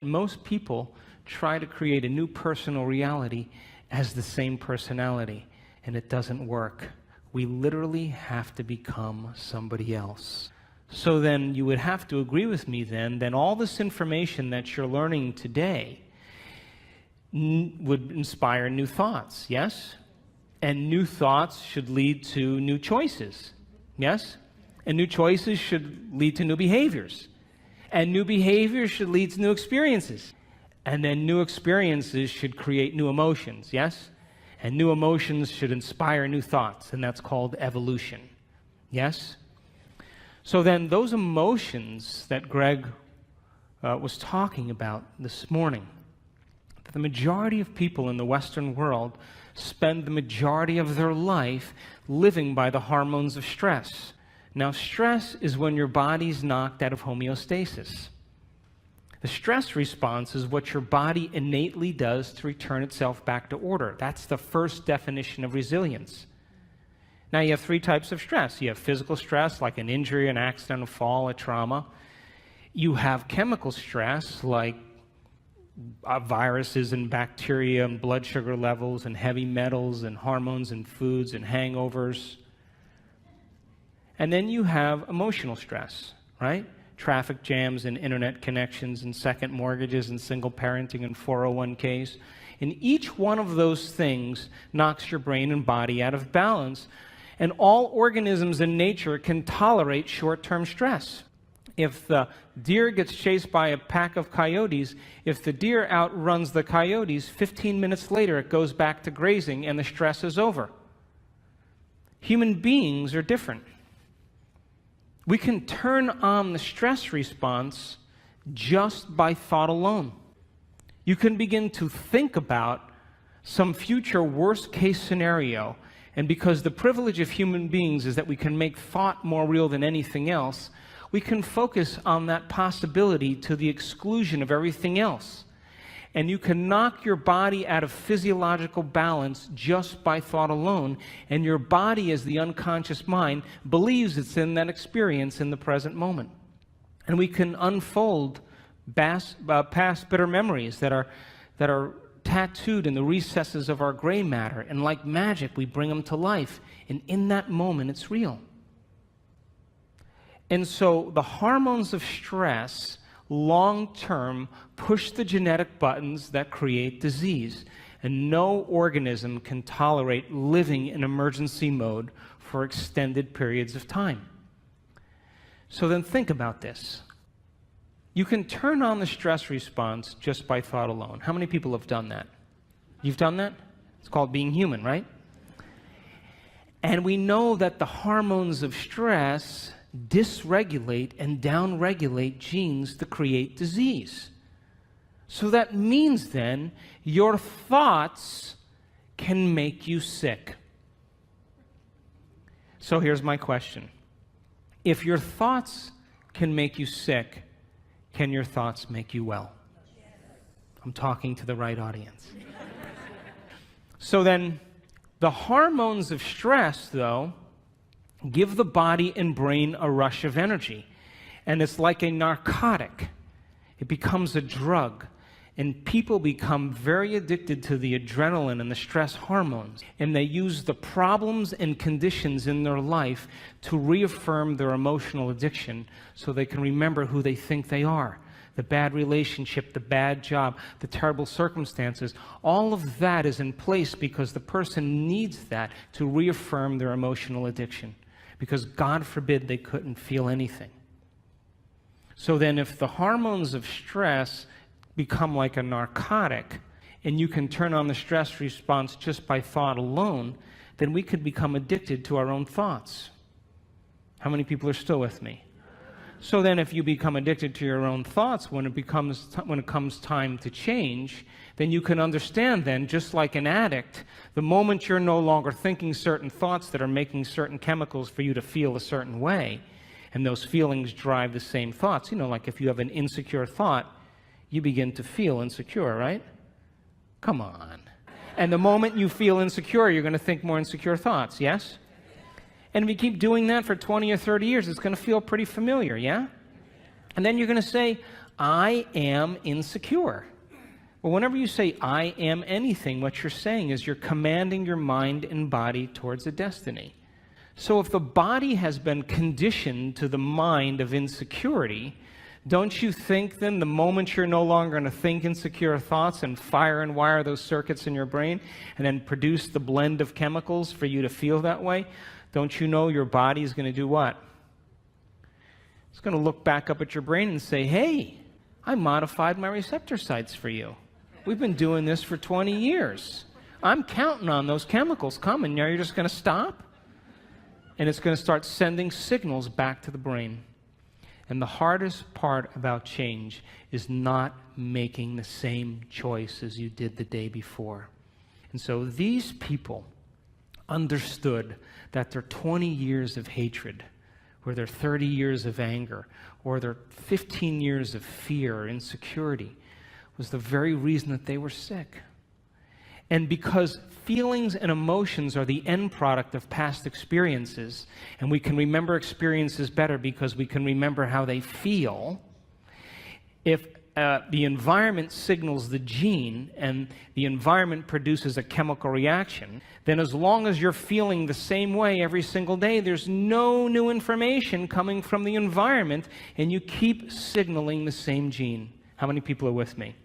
Most people try to create a new personal reality as the same personality, and it doesn't work. We literally have to become somebody else. So then you would have to agree with me then all this information that you're learning today would inspire new thoughts, yes? And new thoughts should lead to new choices, yes? And new choices should lead to new behaviors. And new behaviors should lead to new experiences. And then new experiences should create new emotions, yes? And new emotions should inspire new thoughts, and that's called evolution, yes? So then those emotions that Greg was talking about this morning, the majority of people in the Western world spend the majority of their life living by the hormones of stress. Now, stress is when your body's knocked out of homeostasis. The stress response is what your body innately does to return itself back to order. That's the first definition of resilience. Now, you have three types of stress. You have physical stress, like an injury, an accident, a fall, a trauma. You have chemical stress, like viruses and bacteria and blood sugar levels and heavy metals and hormones and foods and hangovers. And then you have emotional stress, right? Traffic jams and internet connections and second mortgages and single parenting and 401ks. And each one of those things knocks your brain and body out of balance. And all organisms in nature can tolerate short-term stress. If the deer gets chased by a pack of coyotes, if the deer outruns the coyotes, 15 minutes later it goes back to grazing and the stress is over. Human beings are different. We can turn on the stress response just by thought alone. You can begin to think about some future worst-case scenario, and because the privilege of human beings is that we can make thought more real than anything else, we can focus on that possibility to the exclusion of everything else. And you can knock your body out of physiological balance just by thought alone, and your body, as the unconscious mind, believes it's in that experience in the present moment. And we can unfold past bitter memories that are tattooed in the recesses of our gray matter, and like magic, we bring them to life, and in that moment, it's real. And so the hormones of stress long-term push the genetic buttons that create disease, and no organism can tolerate living in emergency mode for extended periods of time. So then think about this. You can turn on the stress response just by thought alone. How many people have done that? You've done that? It's called being human, right? And we know that the hormones of stress dysregulate and downregulate genes to create disease. So that means then your thoughts can make you sick. So here's my question. If your thoughts can make you sick, can your thoughts make you well? I'm talking to the right audience. So then, the hormones of stress, though, give the body and brain a rush of energy. And it's like a narcotic. It becomes a drug. And people become very addicted to the adrenaline and the stress hormones. And they use the problems and conditions in their life to reaffirm their emotional addiction so they can remember who they think they are. The bad relationship, the bad job, the terrible circumstances, all of that is in place because the person needs that to reaffirm their emotional addiction. Because God forbid they couldn't feel anything. So then if the hormones of stress become like a narcotic, and you can turn on the stress response just by thought alone, then we could become addicted to our own thoughts. How many people are still with me? So then if you become addicted to your own thoughts, when it comes time to change, then you can understand then, just like an addict, the moment you're no longer thinking certain thoughts that are making certain chemicals for you to feel a certain way, and those feelings drive the same thoughts. You know, like if you have an insecure thought, you begin to feel insecure, right? Come on. And the moment you feel insecure, you're going to think more insecure thoughts, yes? And if you keep doing that for 20 or 30 years, it's going to feel pretty familiar, yeah? And then you're going to say, I am insecure. Well, whenever you say I am anything, what you're saying is you're commanding your mind and body towards a destiny. So if the body has been conditioned to the mind of insecurity, don't you think then the moment you're no longer going to think insecure thoughts and fire and wire those circuits in your brain and then produce the blend of chemicals for you to feel that way, don't you know your body is going to do what? It's going to look back up at your brain and say, hey, I modified my receptor sites for you. We've been doing this for 20 years. I'm counting on those chemicals coming. Now you're just going to stop? And it's going to start sending signals back to the brain. And the hardest part about change is not making the same choice as you did the day before. And so these people understood that their 20 years of hatred, or their 30 years of anger, or their 15 years of fear or insecurity was the very reason that they were sick. And because feelings and emotions are the end product of past experiences, and we can remember experiences better because we can remember how they feel, if the environment signals the gene and the environment produces a chemical reaction, then as long as you're feeling the same way every single day, there's no new information coming from the environment, and you keep signaling the same gene. How many people are with me?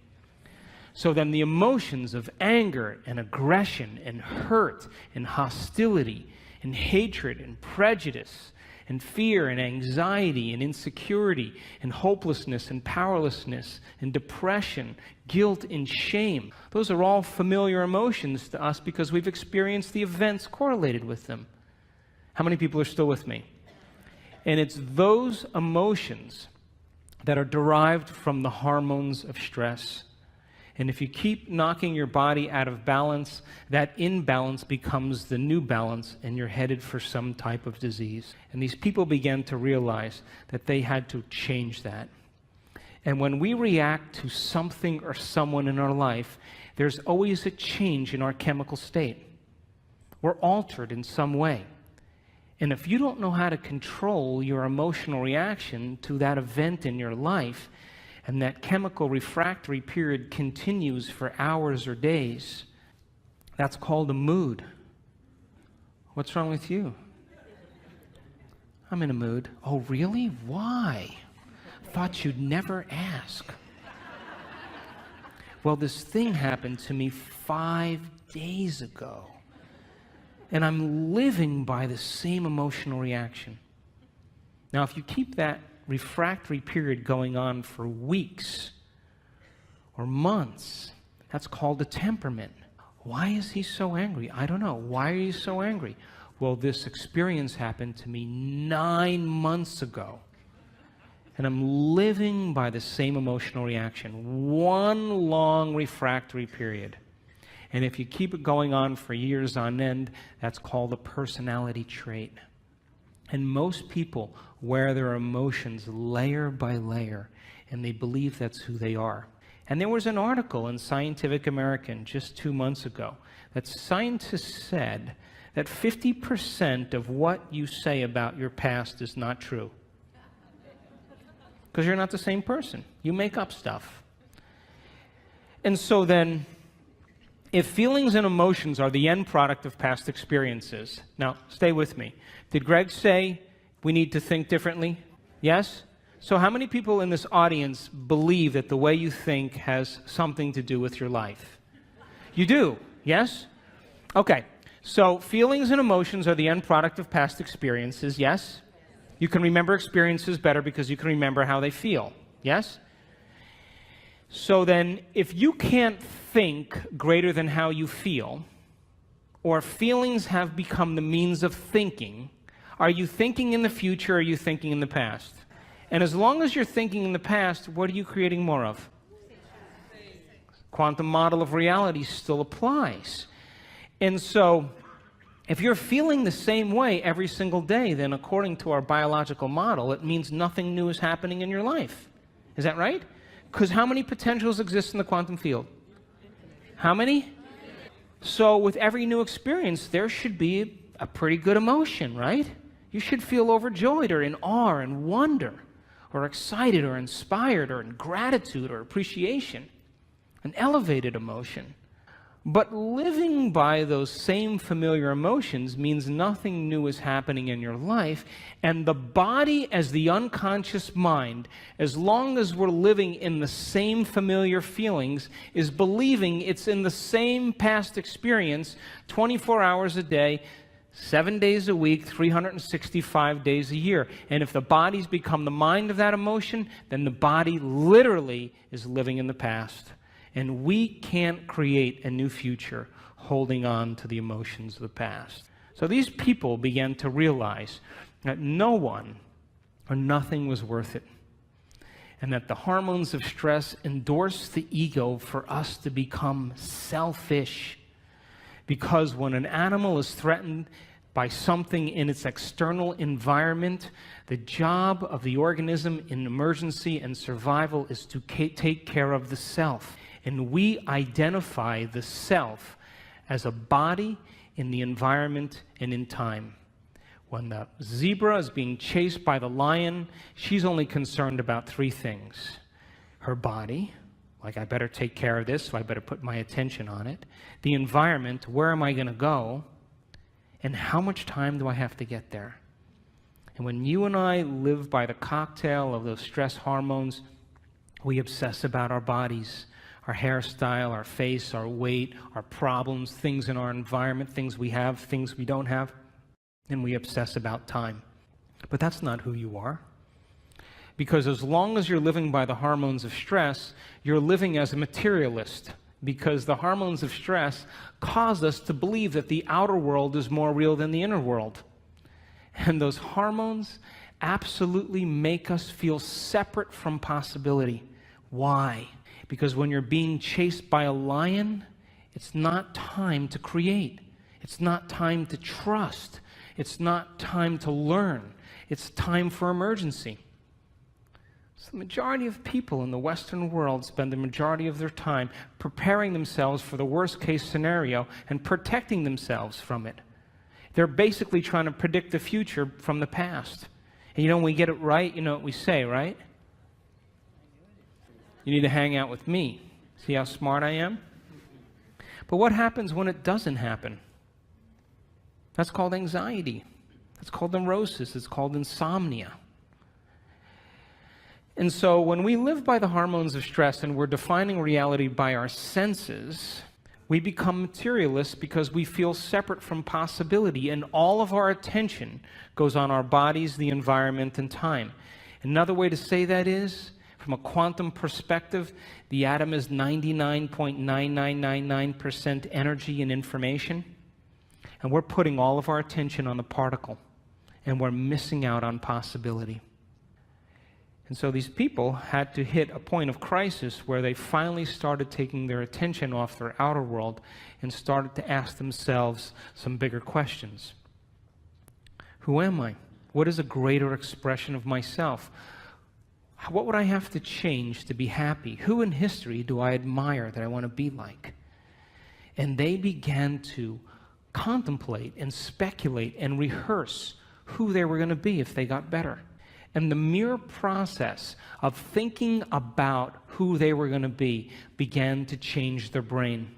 So then the emotions of anger and aggression and hurt and hostility and hatred and prejudice and fear and anxiety and insecurity and hopelessness and powerlessness and depression, guilt and shame, those are all familiar emotions to us because we've experienced the events correlated with them. How many people are still with me? And it's those emotions that are derived from the hormones of stress. And if you keep knocking your body out of balance, that imbalance becomes the new balance, and you're headed for some type of disease. And these people began to realize that they had to change that. And when we react to something or someone in our life, there's always a change in our chemical state. We're altered in some way. And if you don't know how to control your emotional reaction to that event in your life, and that chemical refractory period continues for hours or days, that's called a mood. What's wrong with you? I'm in a mood. Oh, really? Why? Thought you'd never ask. Well, this thing happened to me 5 days ago, and I'm living by the same emotional reaction. Now, if you keep that refractory period going on for weeks or months, that's called a temperament. Why is he so angry? I don't know. Why are you so angry? Well, this experience happened to me 9 months ago, and I'm living by the same emotional reaction. One long refractory period. And if you keep it going on for years on end, that's called a personality trait. And most people wear their emotions layer by layer, and they believe that's who they are. And there was an article in Scientific American just 2 months ago that scientists said that 50% of what you say about your past is not true. Because you're not the same person. You make up stuff. And so then, if feelings and emotions are the end product of past experiences, now stay with me. Did Greg say we need to think differently? Yes? So how many people in this audience believe that the way you think has something to do with your life? You do, yes? Okay, so feelings and emotions are the end product of past experiences, yes? You can remember experiences better because you can remember how they feel, yes? So then, if you can't think greater than how you feel, or feelings have become the means of thinking, are you thinking in the future or are you thinking in the past? And as long as you're thinking in the past, what are you creating more of? Quantum model of reality still applies. And so, if you're feeling the same way every single day, then according to our biological model, it means nothing new is happening in your life. Is that right? Because how many potentials exist in the quantum field? How many? So with every new experience, there should be a pretty good emotion, right? You should feel overjoyed or in awe and wonder. or excited or inspired or in gratitude or appreciation, an elevated emotion. But living by those same familiar emotions means nothing new is happening in your life, and the body as the unconscious mind, as long as we're living in the same familiar feelings, is believing it's in the same past experience 24 hours a day, 7 days a week, 365 days a year. And if the body's become the mind of that emotion, then the body literally is living in the past. And we can't create a new future holding on to the emotions of the past. So these people began to realize that no one or nothing was worth it. And that the hormones of stress endorse the ego for us to become selfish. Because when an animal is threatened by something in its external environment, the job of the organism in emergency and survival is to take care of the self. And we identify the self as a body in the environment and in time. When the zebra is being chased by the lion, she's only concerned about three things. Her body, like I better take care of this, so I better put my attention on it. The environment, where am I going to go? And how much time do I have to get there? And when you and I live by the cocktail of those stress hormones, we obsess about our bodies, our hairstyle, our face, our weight, our problems, things in our environment, things we have, things we don't have, and we obsess about time. But that's not who you are. Because as long as you're living by the hormones of stress, you're living as a materialist. Because the hormones of stress cause us to believe that the outer world is more real than the inner world. And those hormones absolutely make us feel separate from possibility. Why? Because when you're being chased by a lion, it's not time to create. It's not time to trust. It's not time to learn. It's time for emergency. So the majority of people in the Western world spend the majority of their time preparing themselves for the worst case scenario and protecting themselves from it. They're basically trying to predict the future from the past. And when we get it right, you know what we say, right? You need to hang out with me. See how smart I am? But what happens when it doesn't happen? That's called anxiety. That's called neurosis. It's called insomnia. And so when we live by the hormones of stress and we're defining reality by our senses, we become materialists because we feel separate from possibility, and all of our attention goes on our bodies, the environment, and time. Another way to say that is, from a quantum perspective, the atom is 99.9999% energy and information, and we're putting all of our attention on the particle, and we're missing out on possibility. And so these people had to hit a point of crisis where they finally started taking their attention off their outer world and started to ask themselves some bigger questions. Who am I? What is a greater expression of myself? What would I have to change to be happy? Who in history do I admire that I want to be like? And they began to contemplate and speculate and rehearse who they were going to be if they got better. And the mere process of thinking about who they were going to be began to change their brain.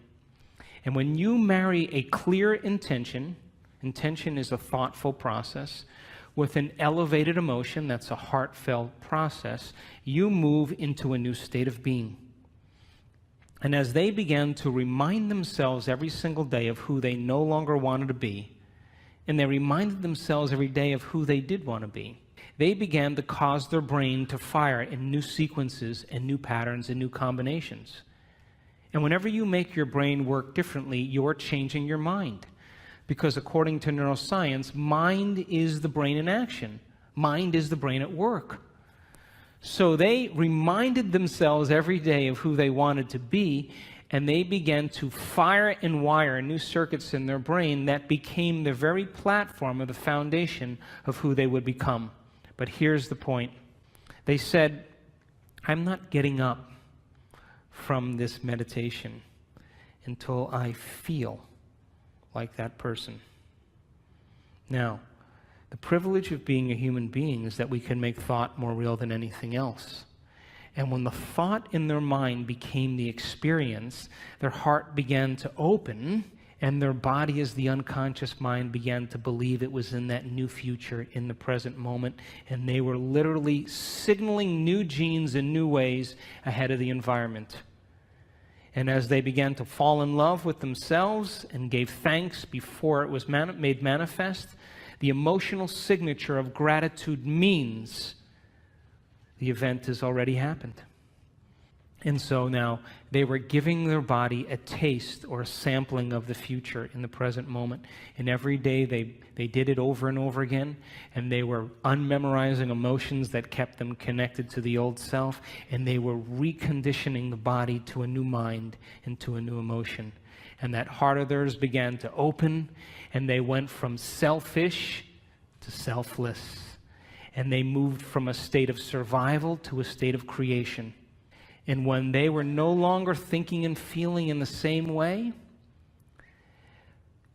And when you marry a clear intention is a thoughtful process, with an elevated emotion, that's a heartfelt process, you move into a new state of being. And as they began to remind themselves every single day of who they no longer wanted to be, and they reminded themselves every day of who they did want to be, they began to cause their brain to fire in new sequences and new patterns and new combinations. And whenever you make your brain work differently, you're changing your mind. Because according to neuroscience, mind is the brain in action. Mind is the brain at work. So they reminded themselves every day of who they wanted to be, and they began to fire and wire new circuits in their brain that became the very platform of the foundation of who they would become. But here's the point. They said, I'm not getting up from this meditation until I feel like that person. Now, The privilege of being a human being is that we can make thought more real than anything else. And when the thought in their mind became the experience, their heart began to open, and their body, as the unconscious mind, began to believe it was in that new future, in the present moment, and they were literally signaling new genes in new ways ahead of the environment. And as they began to fall in love with themselves and gave thanks before it was made manifest, the emotional signature of gratitude means the event has already happened. And so now they were giving their body a taste or a sampling of the future in the present moment. And every day they did it over and over again. And they were unmemorizing emotions that kept them connected to the old self. And they were reconditioning the body to a new mind and to a new emotion. And that heart of theirs began to open. And they went from selfish to selfless. And they moved from a state of survival to a state of creation. And when they were no longer thinking and feeling in the same way,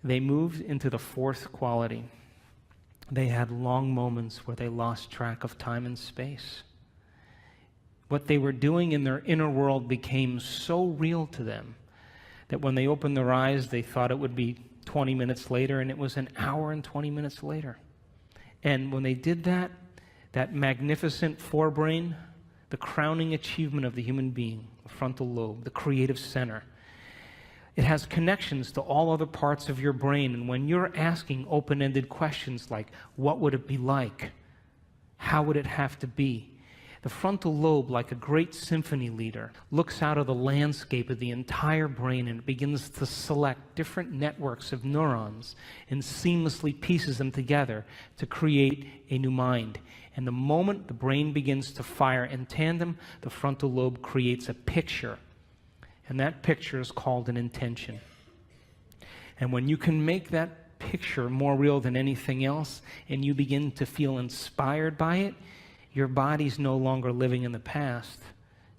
they moved into the fourth quality. They had long moments where they lost track of time and space. What they were doing in their inner world became so real to them that when they opened their eyes, they thought it would be 20 minutes later, and it was an hour and 20 minutes later. And when they did that, that magnificent forebrain, the crowning achievement of the human being, the frontal lobe, the creative center, it has connections to all other parts of your brain. And when you're asking open-ended questions like, what would it be like? How would it have to be? The frontal lobe, like a great symphony leader, looks out of the landscape of the entire brain and begins to select different networks of neurons and seamlessly pieces them together to create a new mind. And the moment the brain begins to fire in tandem, the frontal lobe creates a picture. And that picture is called an intention. And when you can make that picture more real than anything else, and you begin to feel inspired by it, your body's no longer living in the past.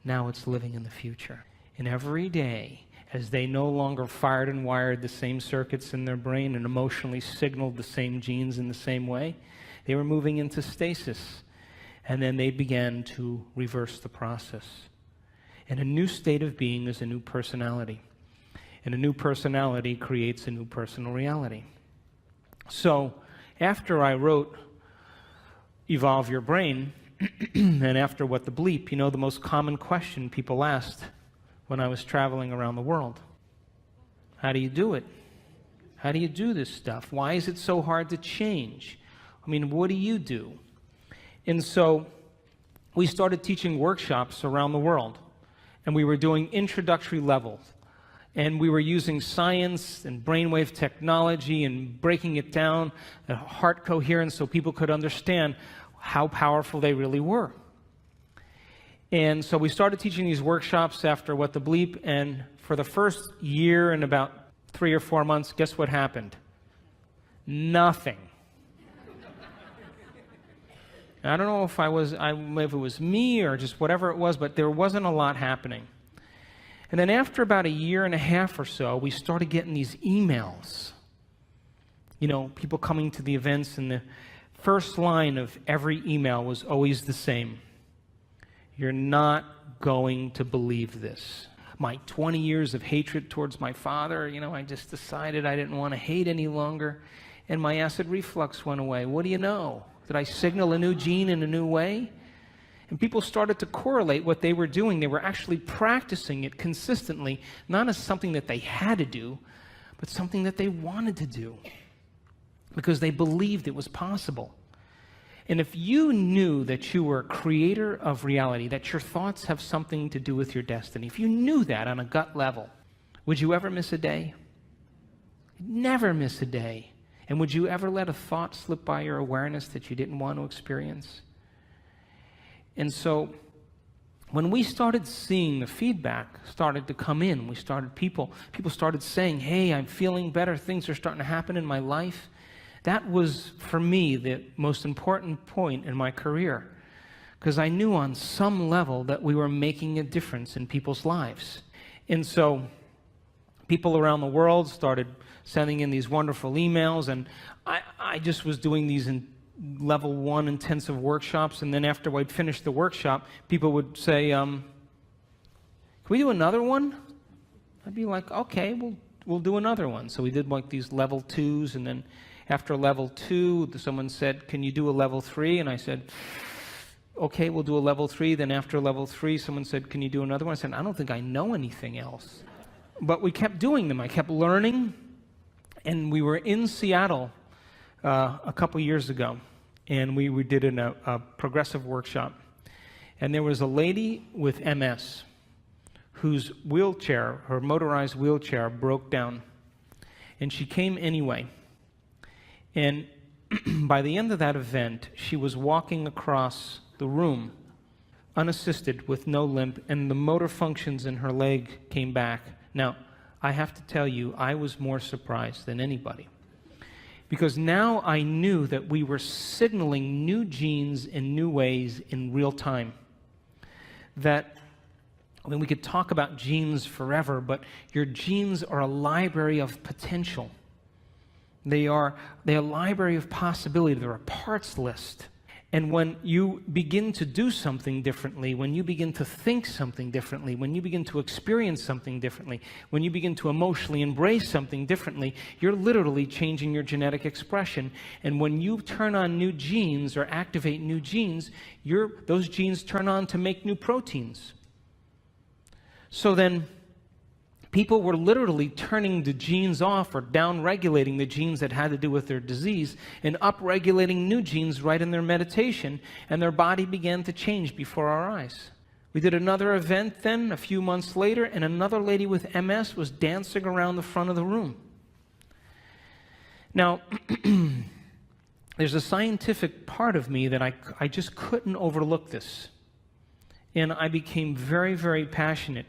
Now it's living in the future. And every day, as they no longer fired and wired the same circuits in their brain and emotionally signaled the same genes in the same way, they were moving into stasis. And then they began to reverse the process. And a new state of being is a new personality. And a new personality creates a new personal reality. So, after I wrote Evolve Your Brain, and after What the Bleep, you know the most common question people asked when I was traveling around the world? How do you do it? How do you do this stuff? Why is it so hard to change? I mean, what do you do? And so we started teaching workshops around the world, and we were doing introductory levels, and we were using science and brainwave technology and breaking it down, the heart coherence, so people could understand how powerful they really were. And so we started teaching these workshops after What the Bleep, and for the first year and about 3 or 4 months, guess what happened? Nothing. I don't know if if it was me or just whatever it was, but there wasn't a lot happening. And then after about 1.5 years or so, we started getting these emails. You know, people coming to the events, and the first line of every email was always the same. You're not going to believe this. My 20 years of hatred towards my father, you know, I just decided I didn't want to hate any longer, and my acid reflux went away. What do you know? Did I signal a new gene in a new way? And people started to correlate what they were doing. They were actually practicing it consistently, not as something that they had to do, but something that they wanted to do, because they believed it was possible. And if you knew that you were a creator of reality, that your thoughts have something to do with your destiny, if you knew that on a gut level, would you ever miss a day? Never miss a day. And would you ever let a thought slip by your awareness that you didn't want to experience? And so when we started seeing the feedback started to come in, people started saying, hey, I'm feeling better, things are starting to happen in my life. That was, for me, the most important point in my career, because I knew on some level that we were making a difference in people's lives. And so people around the world started sending in these wonderful emails, and I just was doing these level 1 intensive workshops, and then after I'd finish the workshop, people would say, can we do another one? I'd be like, okay, we'll do another one. So we did like these level 2s, and then after level 2, someone said, can you do a level 3? And I said, okay, we'll do a level 3. Then after level 3, someone said, can you do another one? I said, I don't think I know anything else. But we kept doing them. I kept learning, and we were in Seattle a couple years ago, and we did a progressive workshop. And there was a lady with MS whose wheelchair, her motorized wheelchair, broke down. And she came anyway. And by the end of that event, she was walking across the room, unassisted, with no limp, and the motor functions in her leg came back. Now, I have to tell you, I was more surprised than anybody. Because now I knew that we were signaling new genes in new ways in real time. That, I mean, we could talk about genes forever, but your genes are a library of potential. They're a library of possibility. They're a parts list. And when you begin to do something differently, when you begin to think something differently, when you begin to experience something differently, when you begin to emotionally embrace something differently, you're literally changing your genetic expression. And when you turn on new genes or activate new genes, those genes turn on to make new proteins. So then, people were literally turning the genes off or down-regulating the genes that had to do with their disease and up-regulating new genes right in their meditation, and their body began to change before our eyes. We did another event then, a few months later, and another lady with MS was dancing around the front of the room. Now, there's a scientific part of me that I just couldn't overlook this. And I became very, very passionate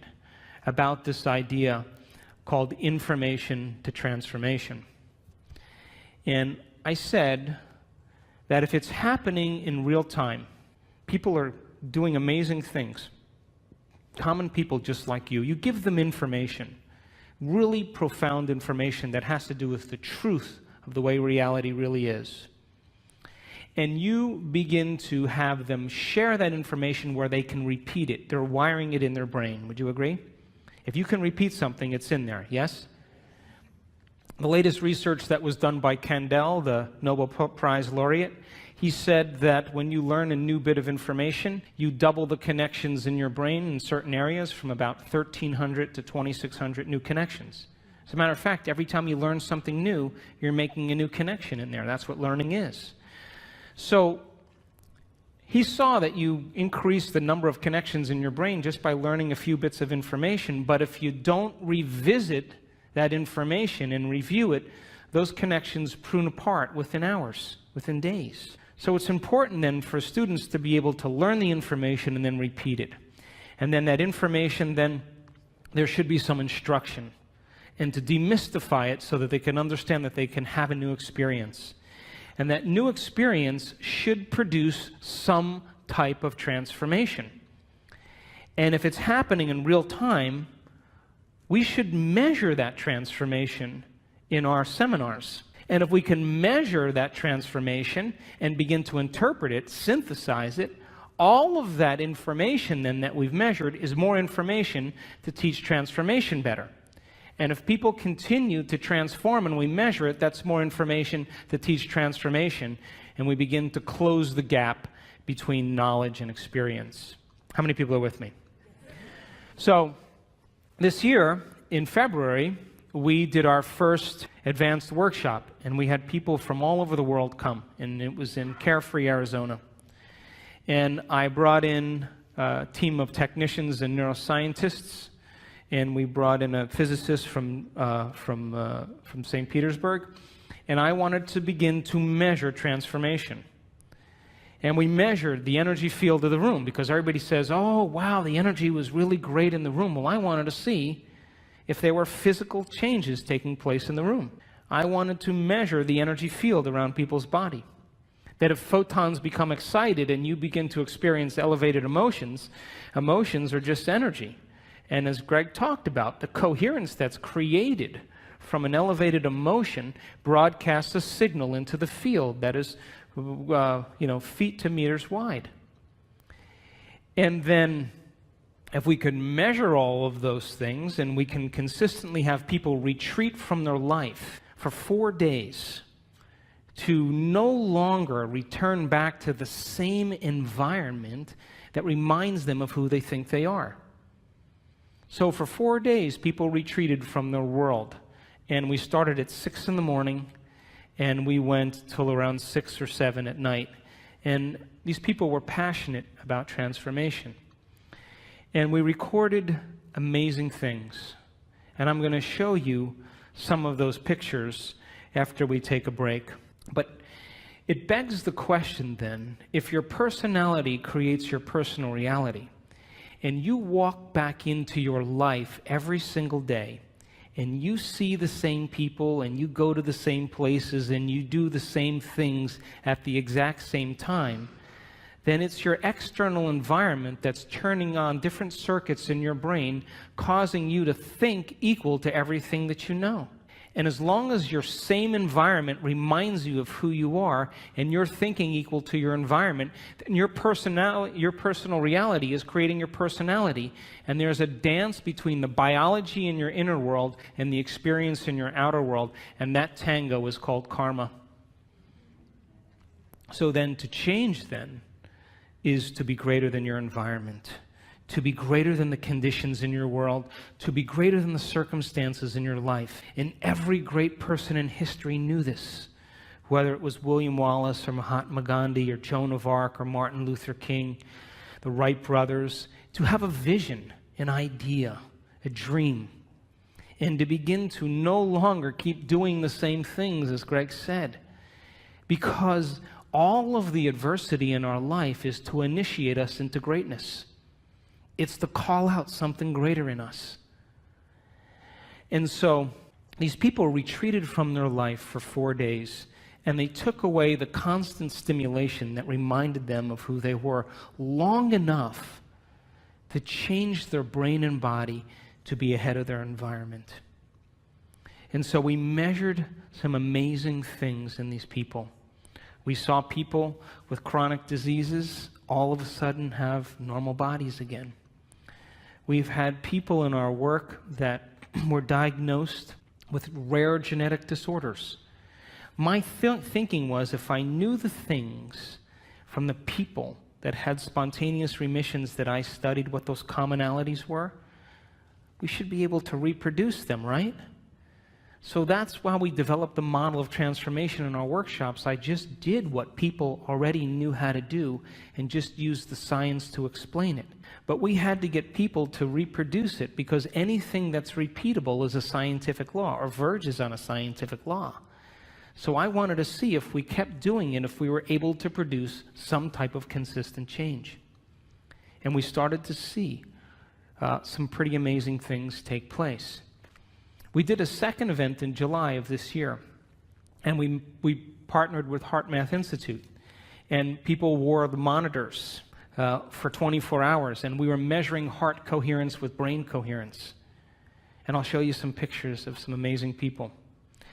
about this idea called information to transformation. And I said that if it's happening in real time, people are doing amazing things. Common people just like you give them information, really profound information that has to do with the truth of the way reality really is. And you begin to have them share that information where they can repeat it. They're wiring it in their brain. Would you agree? If you can repeat something, it's in there, yes? The latest research that was done by Kandel, the Nobel Prize laureate, he said that when you learn a new bit of information, you double the connections in your brain in certain areas from about 1,300 to 2,600 new connections. As a matter of fact, every time you learn something new, you're making a new connection in there. That's what learning is. So he saw that you increase the number of connections in your brain just by learning a few bits of information, but if you don't revisit that information and review it, those connections prune apart within hours, within days. So it's important then for students to be able to learn the information and then repeat it. And then that information, then there should be some instruction, and to demystify it so that they can understand that they can have a new experience. And that new experience should produce some type of transformation. And if it's happening in real time, we should measure that transformation in our seminars. And if we can measure that transformation and begin to interpret it, synthesize it, all of that information then that we've measured is more information to teach transformation better. And if people continue to transform and we measure it, that's more information to teach transformation, and we begin to close the gap between knowledge and experience. How many people are with me? So this year, in February, we did our first advanced workshop, and we had people from all over the world come, and it was in Carefree, Arizona. And I brought in a team of technicians and neuroscientists, and we brought in a physicist from St. Petersburg, and I wanted to begin to measure transformation. And we measured the energy field of the room, because everybody says, oh, wow, the energy was really great in the room. Well, I wanted to see if there were physical changes taking place in the room. I wanted to measure the energy field around people's body. That if photons become excited and you begin to experience elevated emotions, emotions are just energy. And as Greg talked about, the coherence that's created from an elevated emotion broadcasts a signal into the field that is feet to meters wide. And then if we could measure all of those things and we can consistently have people retreat from their life for 4 days to no longer return back to the same environment that reminds them of who they think they are. So for 4 days, people retreated from their world. And we started at 6 in the morning, and we went till around 6 or 7 at night. And these people were passionate about transformation. And we recorded amazing things. And I'm going to show you some of those pictures after we take a break. But it begs the question then, if your personality creates your personal reality, and you walk back into your life every single day, and you see the same people, and you go to the same places, and you do the same things at the exact same time, then it's your external environment that's turning on different circuits in your brain, causing you to think equal to everything that you know. And as long as your same environment reminds you of who you are, and you're thinking equal to your environment, then your personal reality is creating your personality. And there's a dance between the biology in your inner world and the experience in your outer world, and that tango is called karma. So then to change then is to be greater than your environment, to be greater than the conditions in your world, to be greater than the circumstances in your life. And every great person in history knew this, whether it was William Wallace or Mahatma Gandhi or Joan of Arc or Martin Luther King, the Wright brothers, to have a vision, an idea, a dream, and to begin to no longer keep doing the same things, as Greg said, because all of the adversity in our life is to initiate us into greatness. It's to call out something greater in us. And so these people retreated from their life for 4 days, and they took away the constant stimulation that reminded them of who they were long enough to change their brain and body to be ahead of their environment. And so we measured some amazing things in these people. We saw people with chronic diseases all of a sudden have normal bodies again. We've had people in our work that were diagnosed with rare genetic disorders. My thinking was, if I knew the things from the people that had spontaneous remissions that I studied, what those commonalities were, we should be able to reproduce them, right? So that's why we developed the model of transformation in our workshops. I just did what people already knew how to do and just used the science to explain it. But we had to get people to reproduce it, because anything that's repeatable is a scientific law, or verges on a scientific law. So I wanted to see if we kept doing it, if we were able to produce some type of consistent change. And we started to see some pretty amazing things take place. We did a second event in July of this year, and we partnered with HeartMath Institute, and people wore the monitors for 24 hours, and we were measuring heart coherence with brain coherence. And I'll show you some pictures of some amazing people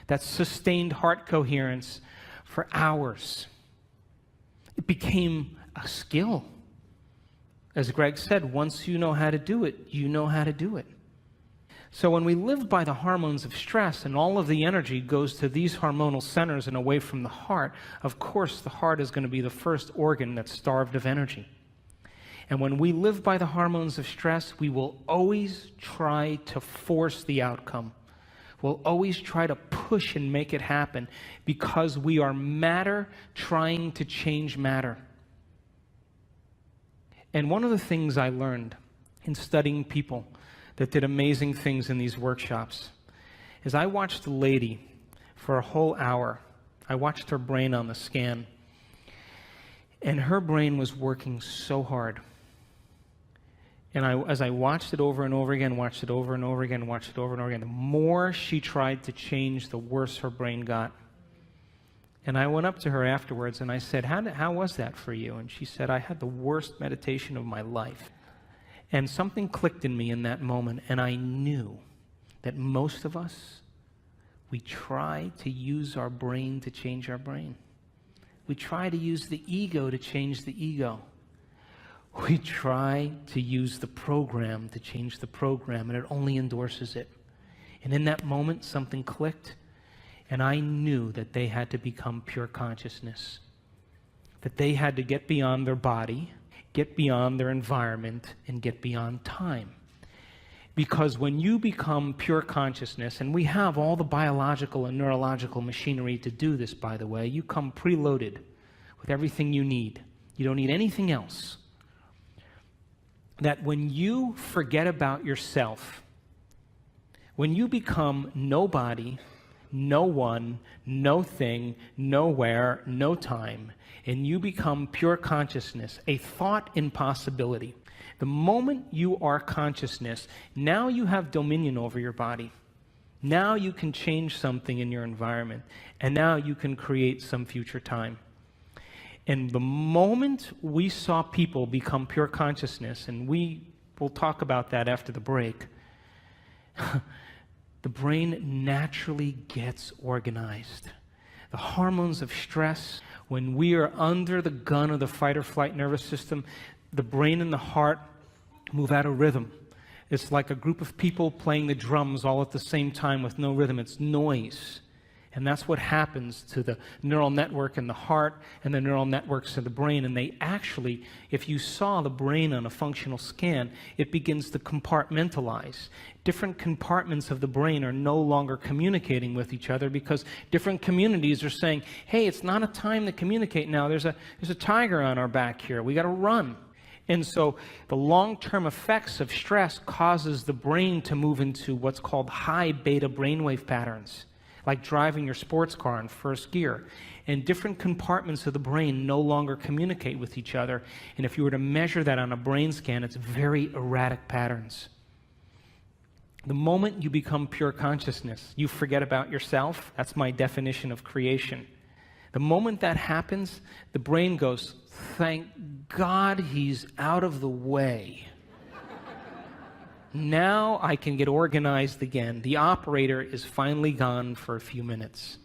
that sustained heart coherence for hours. It became a skill. As Greg said, once you know how to do it, you know how to do it. So when we live by the hormones of stress and all of the energy goes to these hormonal centers and away from the heart, of course the heart is going to be the first organ that's starved of energy. And when we live by the hormones of stress, we will always try to force the outcome. We'll always try to push and make it happen, because we are matter trying to change matter. And one of the things I learned in studying people that did amazing things in these workshops is I watched a lady for a whole hour. I watched her brain on the scan, and her brain was working so hard. And as I watched it over and over again, watched it over and over again, watched it over and over again, the more she tried to change, the worse her brain got. And I went up to her afterwards and I said, how was that for you? And she said, I had the worst meditation of my life. And something clicked in me in that moment, and I knew that most of us, we try to use our brain to change our brain. We try to use the ego to change the ego. We try to use the program to change the program, and it only endorses it. And in that moment, something clicked, and I knew that they had to become pure consciousness, that they had to get beyond their body, get beyond their environment, and get beyond time. Because when you become pure consciousness, and we have all the biological and neurological machinery to do this, by the way, you come preloaded with everything you need. You don't need anything else. That when you forget about yourself, when you become nobody, no one, no thing, nowhere, no time, and you become pure consciousness, a thought impossibility. The moment you are consciousness, now you have dominion over your body. Now you can change something in your environment, and now you can create some future time. And the moment we saw people become pure consciousness, and we will talk about that after the break, the brain naturally gets organized. The hormones of stress, when we are under the gun of the fight or flight nervous system, the brain and the heart move out of rhythm. It's like a group of people playing the drums all at the same time with no rhythm. It's noise. And that's what happens to the neural network in the heart and the neural networks in the brain. And they actually, if you saw the brain on a functional scan, it begins to compartmentalize. Different compartments of the brain are no longer communicating with each other because different communities are saying, hey, it's not a time to communicate now. There's a tiger on our back here. We got to run. And so the long-term effects of stress causes the brain to move into what's called high beta brainwave patterns, like driving your sports car in first gear. And different compartments of the brain no longer communicate with each other. And if you were to measure that on a brain scan, it's very erratic patterns. The moment you become pure consciousness, you forget about yourself. That's my definition of creation. The moment that happens, the brain goes, thank God he's out of the way. Now I can get organized again. The operator is finally gone for a few minutes.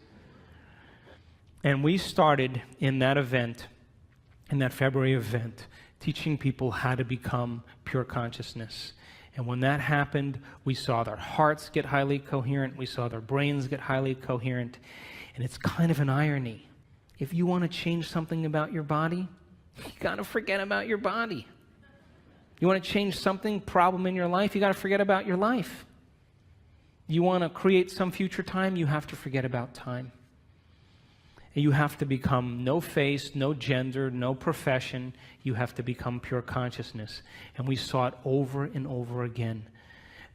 And we started in that event, in that February event, teaching people how to become pure consciousness. And when that happened, we saw their hearts get highly coherent. We saw their brains get highly coherent. And it's kind of an irony. If you want to change something about your body, you got to forget about your body. You want to change something, problem in your life, you got to forget about your life. You want to create some future time, you have to forget about time. And you have to become no face, no gender, no profession. You have to become pure consciousness. And we saw it over and over again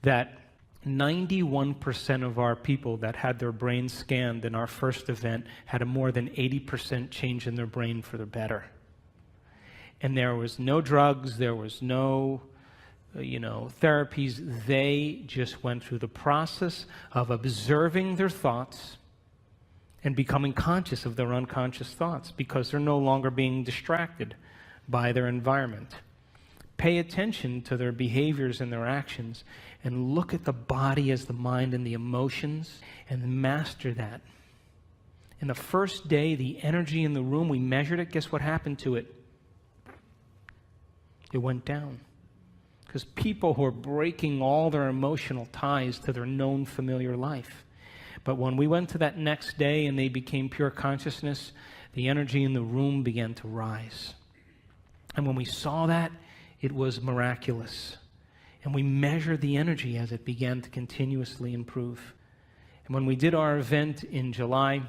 that 91% of our people that had their brains scanned in our first event had a more than 80% change in their brain for the better. And there was no drugs, there was no, therapies. They just went through the process of observing their thoughts and becoming conscious of their unconscious thoughts because they're no longer being distracted by their environment. Pay attention to their behaviors and their actions and look at the body as the mind and the emotions and master that. In the first day, the energy in the room, we measured it. Guess what happened to it? It went down. Because people were breaking all their emotional ties to their known familiar life. But when we went to that next day and they became pure consciousness, the energy in the room began to rise. And when we saw that, it was miraculous. And we measured the energy as it began to continuously improve. And when we did our event in July,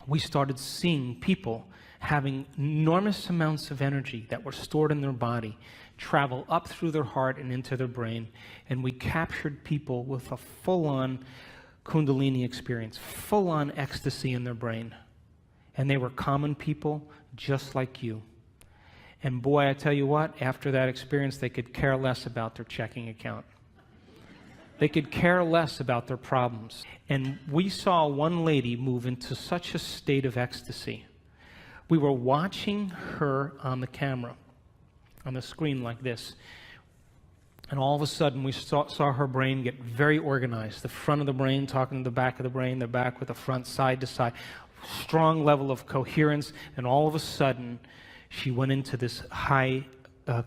we started seeing people having enormous amounts of energy that were stored in their body travel up through their heart and into their brain. And we captured people with a full-on Kundalini experience, full-on ecstasy in their brain. And they were common people just like you. And boy, I tell you what, after that experience, they could care less about their checking account. They could care less about their problems. And we saw one lady move into such a state of ecstasy. We were watching her on the camera, on the screen like this. And all of a sudden, we saw her brain get very organized. The front of the brain talking to the back of the brain, the back with the front, side to side. strong level of coherence, and all of a sudden, she went into this high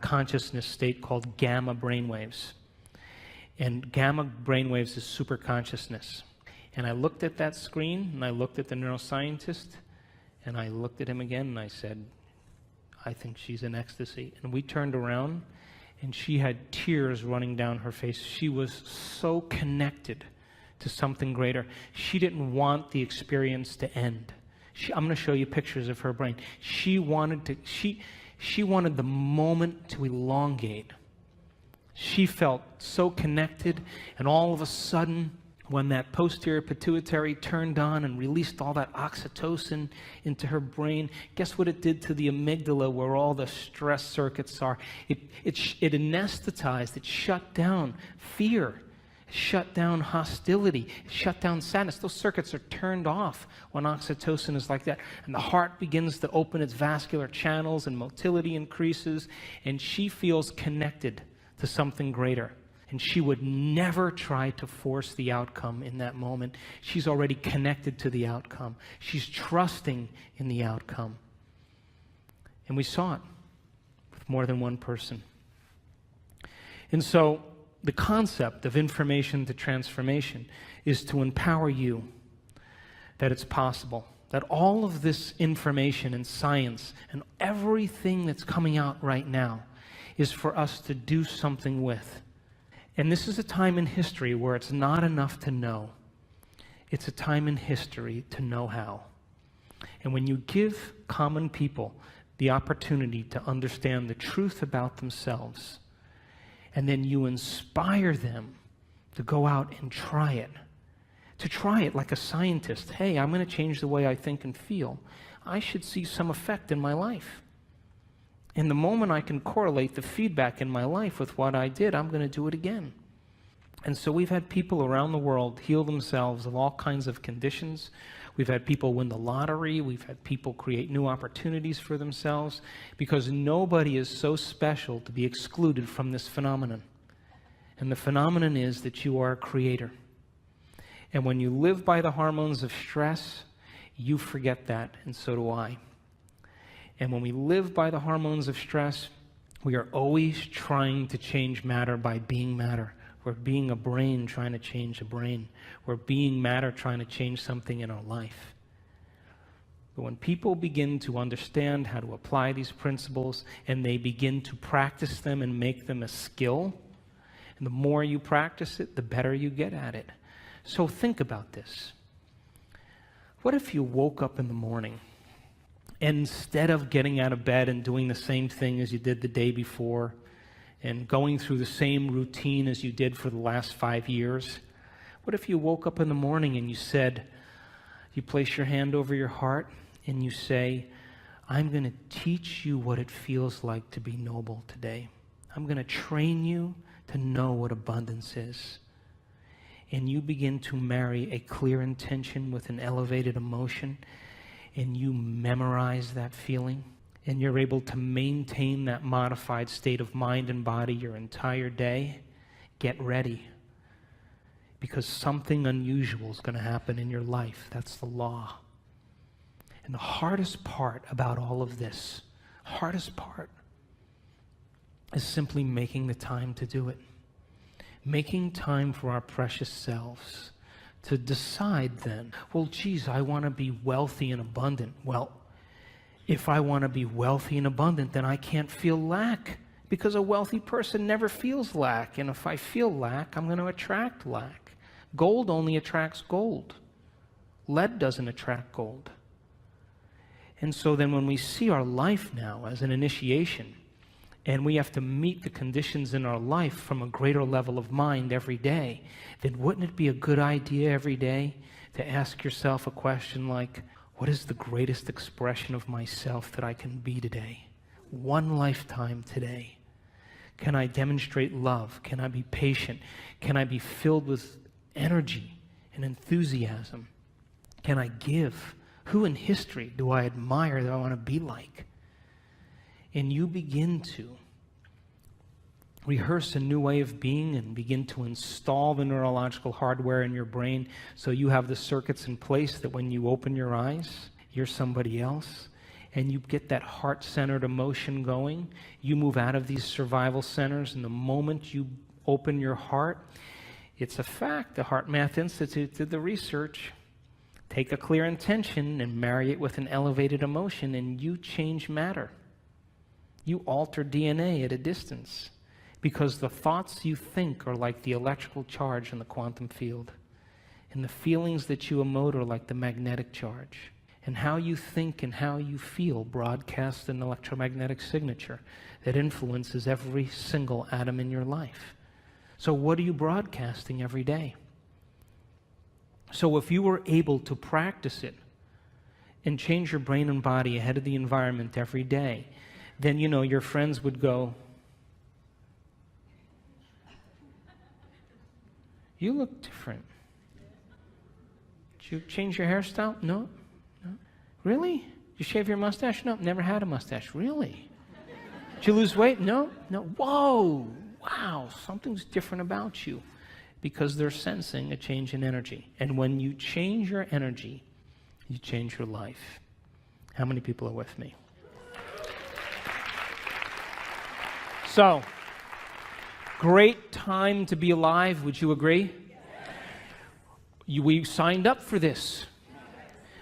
consciousness state called gamma brainwaves. And gamma brainwaves is super consciousness. And I looked at that screen, and I looked at the neuroscientist, and I looked at him again, and I said, I think she's in ecstasy. And we turned around, and she had tears running down her face. She was so connected to something greater. She didn't want the experience to end. I'm going to show you pictures of her brain. She wanted the moment to elongate. She felt so connected, and all of a sudden, when that posterior pituitary turned on and released all that oxytocin into her brain, guess what it did to the amygdala where all the stress circuits are? It anesthetized, it shut down fear, it shut down hostility, it shut down sadness. Those circuits are turned off when oxytocin is like that. And the heart begins to open its vascular channels and motility increases, and she feels connected to something greater. And she would never try to force the outcome in that moment. She's already connected to the outcome. She's trusting in the outcome. And we saw it with more than one person. And so the concept of information to transformation is to empower you that it's possible, that all of this information and science and everything that's coming out right now is for us to do something with. And this is a time in history where it's not enough to know. It's a time in history to know how. And when you give common people the opportunity to understand the truth about themselves, and then you inspire them to go out and try it like a scientist. Hey, I'm going to change the way I think and feel. I should see some effect in my life. And the moment I can correlate the feedback in my life with what I did, I'm going to do it again. And so we've had people around the world heal themselves of all kinds of conditions. We've had people win the lottery. We've had people create new opportunities for themselves, because nobody is so special to be excluded from this phenomenon. And the phenomenon is that you are a creator. And when you live by the hormones of stress, you forget that, and so do I. And when we live by the hormones of stress, we are always trying to change matter by being matter. We're being a brain trying to change a brain. We're being matter trying to change something in our life. But when people begin to understand how to apply these principles and they begin to practice them and make them a skill, and the more you practice it, the better you get at it. So think about this. What if you woke up in the morning, and instead of getting out of bed and doing the same thing as you did the day before and going through the same routine as you did for the last 5 years, what if you woke up in the morning and you place your hand over your heart and you say, I'm going to teach you what it feels like to be noble today. I'm going to train you to know what abundance is. And you begin to marry a clear intention with an elevated emotion, and you memorize that feeling, and you're able to maintain that modified state of mind and body your entire day, get ready. Because something unusual is going to happen in your life. That's the law. And the hardest part about all of this, hardest part, is simply making the time to do it. Making time for our precious selves. To decide then, well, geez, I want to be wealthy and abundant. Well, if I want to be wealthy and abundant, then I can't feel lack, because a wealthy person never feels lack. And if I feel lack, I'm going to attract lack. Gold only attracts gold. Lead doesn't attract gold. And so then when we see our life now as an initiation, and we have to meet the conditions in our life from a greater level of mind every day, then wouldn't it be a good idea every day to ask yourself a question like, what is the greatest expression of myself that I can be today? One lifetime today. Can I demonstrate love? Can I be patient? Can I be filled with energy and enthusiasm? Can I give? Who in history do I admire that I want to be like? And you begin to, rehearse a new way of being and begin to install the neurological hardware in your brain so you have the circuits in place that when you open your eyes, you're somebody else, and you get that heart-centered emotion going. You move out of these survival centers, and the moment you open your heart, it's a fact. The Heart Math Institute did the research. Take a clear intention and marry it with an elevated emotion, and you change matter. You alter DNA at a distance because the thoughts you think are like the electrical charge in the quantum field, and the feelings that you emote are like the magnetic charge. And how you think and how you feel broadcasts an electromagnetic signature that influences every single atom in your life. So what are you broadcasting every day? So if you were able to practice it and change your brain and body ahead of the environment every day, then your friends would go, "You look different. Did you change your hairstyle?" No. Really? Did you shave your mustache? No, never had a mustache. Really? Did you lose weight? No. Whoa, wow, something's different about you, because they're sensing a change in energy. And when you change your energy, you change your life. How many people are with me? So, great time to be alive, would you agree? We signed up for this.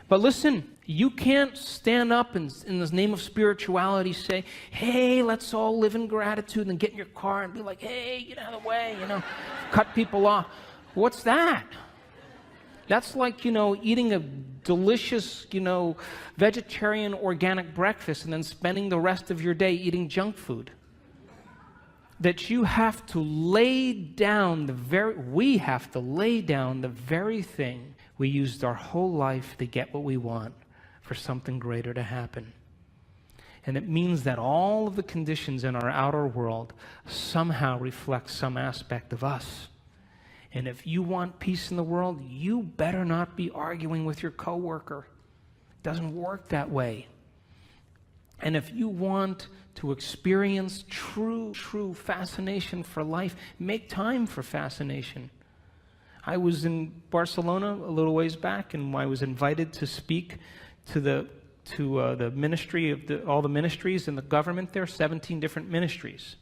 But listen, you can't stand up and in the name of spirituality say, "Hey, let's all live in gratitude," and get in your car and be like, "Hey, get out of the way," cut people off. What's that? That's like, eating a delicious, vegetarian organic breakfast and then spending the rest of your day eating junk food. That you have to lay down we have to lay down the very thing we used our whole life to get what we want for something greater to happen. And it means that all of the conditions in our outer world somehow reflect some aspect of us. And if you want peace in the world, you better not be arguing with your coworker. It doesn't work that way. And if you want to experience true fascination for life, make time for fascination. I was in Barcelona a little ways back, and I was invited to speak to the ministry of all the ministries in the government there, 17 different ministries.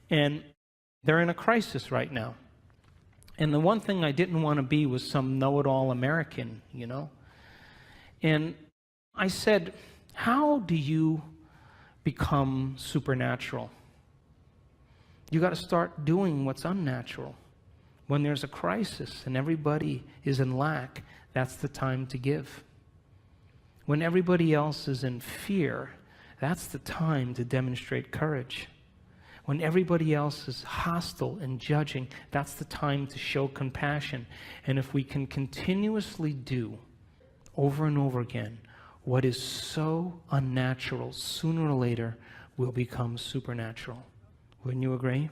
And they're in a crisis right now. And the one thing I didn't want to be was some know-it-all American, And I said, "How do you become supernatural?" You got to start doing what's unnatural. When there's a crisis and everybody is in lack, that's the time to give. When everybody else is in fear, that's the time to demonstrate courage. When everybody else is hostile and judging, that's the time to show compassion. And if we can continuously do over and over again what is so unnatural, sooner or later will become supernatural. Wouldn't you agree?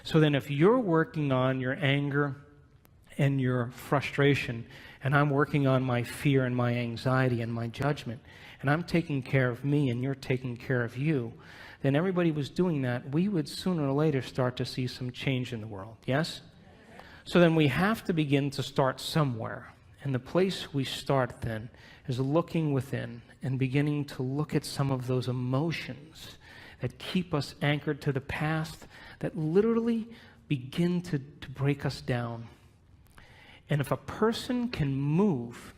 So then if you're working on your anger and your frustration, and I'm working on my fear and my anxiety and my judgment, and I'm taking care of me and you're taking care of you, then everybody was doing that, we would sooner or later start to see some change in the world. Yes? So then we have to begin to start somewhere. And the place we start then is looking within and beginning to look at some of those emotions that keep us anchored to the past, that literally begin to break us down. And if a person can move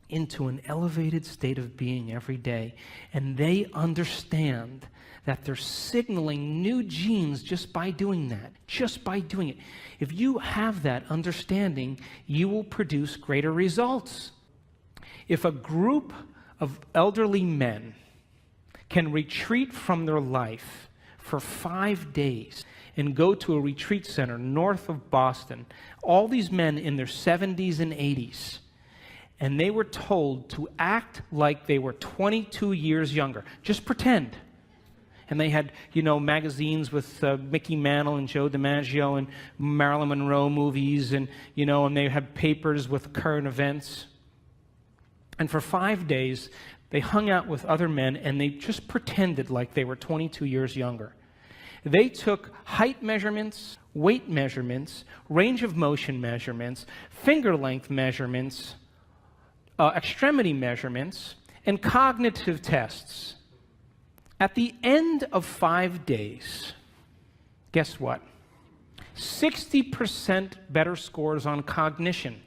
into an elevated state of being every day, and they understand that they're signaling new genes just by doing that, just by doing it. If you have that understanding, you will produce greater results. If a group of elderly men can retreat from their life for 5 days and go to a retreat center north of Boston, all these men in their 70s and 80s, and they were told to act like they were 22 years younger. Just pretend. And they had, magazines with Mickey Mantle and Joe DiMaggio and Marilyn Monroe movies, and, and they had papers with current events. And for 5 days, they hung out with other men, and they just pretended like they were 22 years younger. They took height measurements, weight measurements, range of motion measurements, finger length measurements, extremity measurements, and cognitive tests. At the end of 5 days, guess what? 60% better scores on cognition.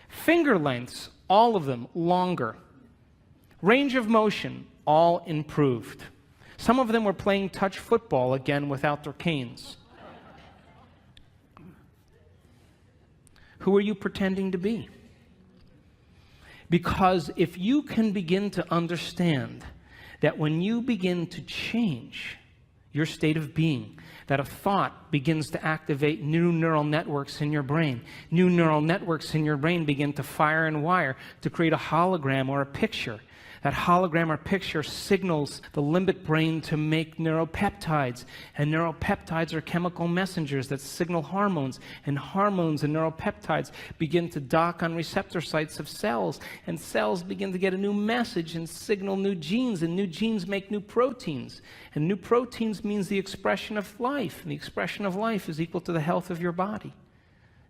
Finger lengths, all of them longer. Range of motion, all improved. Some of them were playing touch football again without their canes. Who are you pretending to be? Because if you can begin to understand that when you begin to change your state of being, that a thought begins to activate new neural networks in your brain. New neural networks in your brain begin to fire and wire to create a hologram or a picture. That hologram or picture signals the limbic brain to make neuropeptides. And neuropeptides are chemical messengers that signal hormones. And hormones and neuropeptides begin to dock on receptor sites of cells. And cells begin to get a new message and signal new genes. And new genes make new proteins. And new proteins means the expression of life. And the expression of life is equal to the health of your body,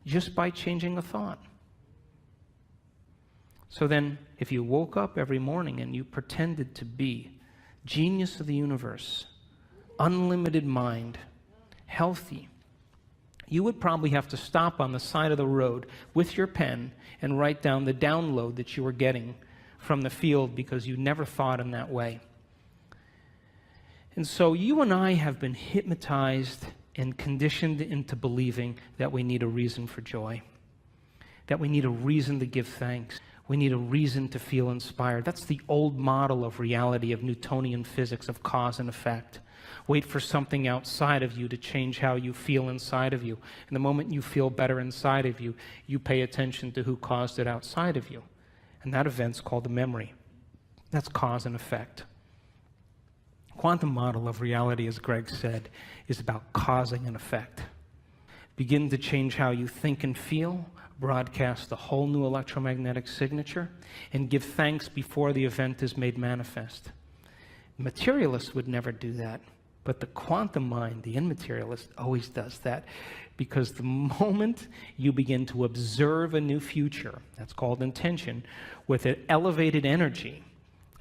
just by changing a thought. So then, if you woke up every morning and you pretended to be genius of the universe, unlimited mind, healthy, you would probably have to stop on the side of the road with your pen and write down the download that you were getting from the field because you never thought in that way. And so you and I have been hypnotized and conditioned into believing that we need a reason for joy, that we need a reason to give thanks. We need a reason to feel inspired. That's the old model of reality, of Newtonian physics, of cause and effect. Wait for something outside of you to change how you feel inside of you. And the moment you feel better inside of you, you pay attention to who caused it outside of you. And that event's called a memory. That's cause and effect. Quantum model of reality, as Greg said, is about causing an effect. Begin to change how you think and feel, broadcast a whole new electromagnetic signature, and give thanks before the event is made manifest. Materialists would never do that, but the quantum mind, the immaterialist, always does that, because the moment you begin to observe a new future, that's called intention, with an elevated energy,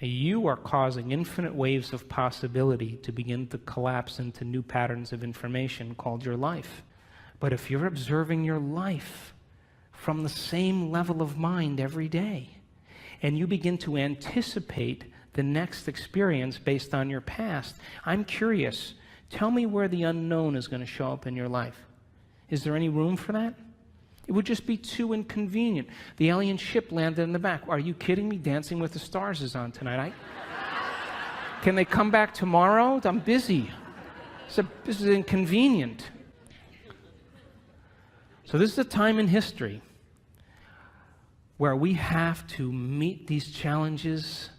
you are causing infinite waves of possibility to begin to collapse into new patterns of information called your life. But if you're observing your life from the same level of mind every day, and you begin to anticipate the next experience based on your past, I'm curious, tell me where the unknown is going to show up in your life. Is there any room for that? It would just be too inconvenient. The alien ship landed in the back. Are you kidding me? Dancing with the Stars is on tonight. Can they come back tomorrow? I'm busy. This is inconvenient. So this is a time in history where we have to meet these challenges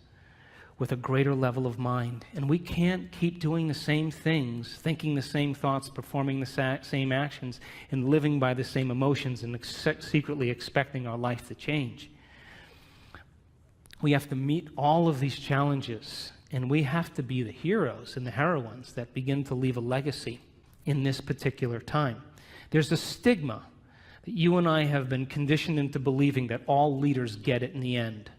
with a greater level of mind. And we can't keep doing the same things, thinking the same thoughts, performing the same actions, and living by the same emotions and secretly expecting our life to change. We have to meet all of these challenges, and we have to be the heroes and the heroines that begin to leave a legacy in this particular time. There's a stigma that you and I have been conditioned into believing that all leaders get it in the end.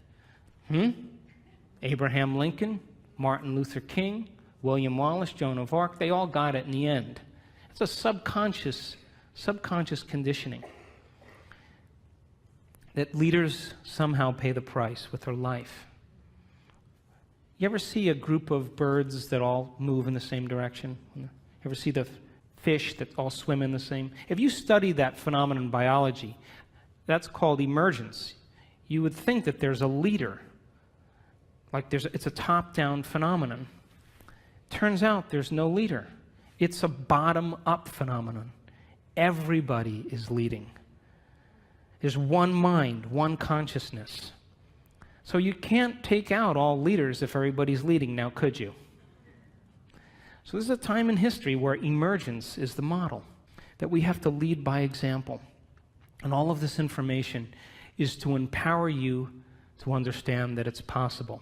Abraham Lincoln, Martin Luther King, William Wallace, Joan of Arc, they all got it in the end. It's a subconscious conditioning that leaders somehow pay the price with their life. You ever see a group of birds that all move in the same direction? You ever see the fish that all swim in the same? If you study that phenomenon in biology, that's called emergence. You would think that there's a leader, like it's a top-down phenomenon. Turns out there's no leader. It's a bottom-up phenomenon. Everybody is leading. There's one mind, one consciousness. So you can't take out all leaders if everybody's leading now, could you? So this is a time in history where emergence is the model, that we have to lead by example. And all of this information is to empower you to understand that it's possible.